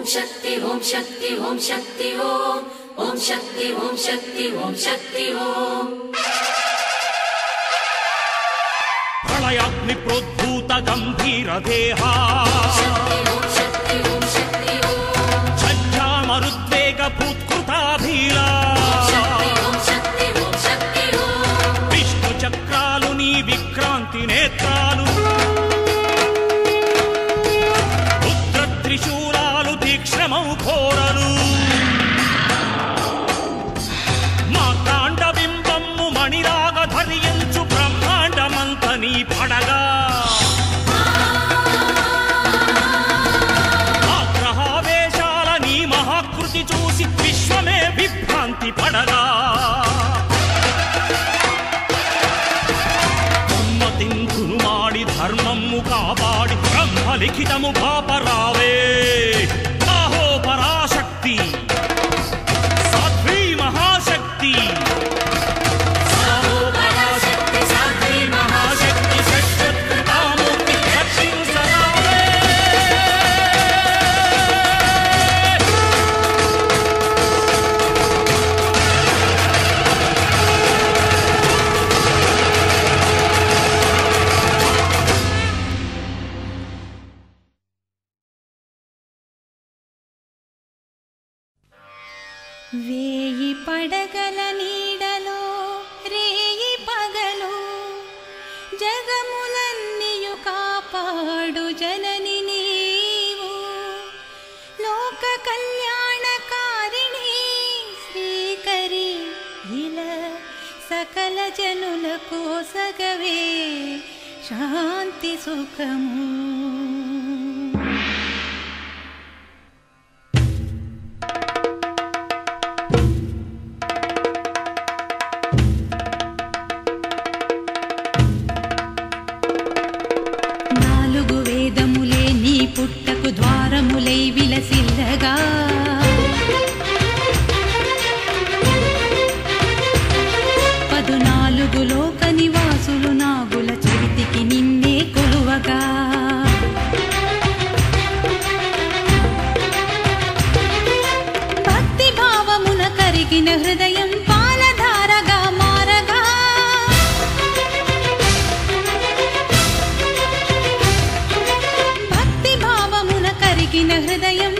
शक्ति ओम शक्ति ओम शक्ति ओम शक्ति ओम शक्ति ओम शक्ति ओम प्रलयाग्नि प्रोद्भूत गंभीर देहा छज्जामरुद्वेग भूत्कृताभीला विष्णु चक्रालु नी विक्रांति नेत्रालु रुद्र त्रिशूलालु तीक्ष्णमौ घोरलु మా కాండ బింబమ్ము మణిరాగ ధరించు బ్రహ్మాండమంతని పడగా ఆగ్రహావేశాల నీ మహాకృతి చూసి విశ్వమే విభ్రాంతి పడగా ఉన్మతింతును మాడి ధర్మము కాపాడి బ్రహ్మలిఖితము పాపరావే ఆహో పరాశక్తి సాధ్వీ మహాశక్తి వేయి పడగల నీడలో రేయి పగలు జగములన్నీయు కాపాడు జనని నీవు లోక కళ్యాణకారిణి శ్రీకరి ఇలా సకల జనులకు సగవే శాంతి సుఖము పుట్టకు ద్వారములై విలసిల్లగా పదునాలుగు లోక నివాసులు నాగుల చరితికి నిన్నే కొలువగా భక్తి భావమున కరిగిన హృదయం పాలధారగా మారగా హృదయం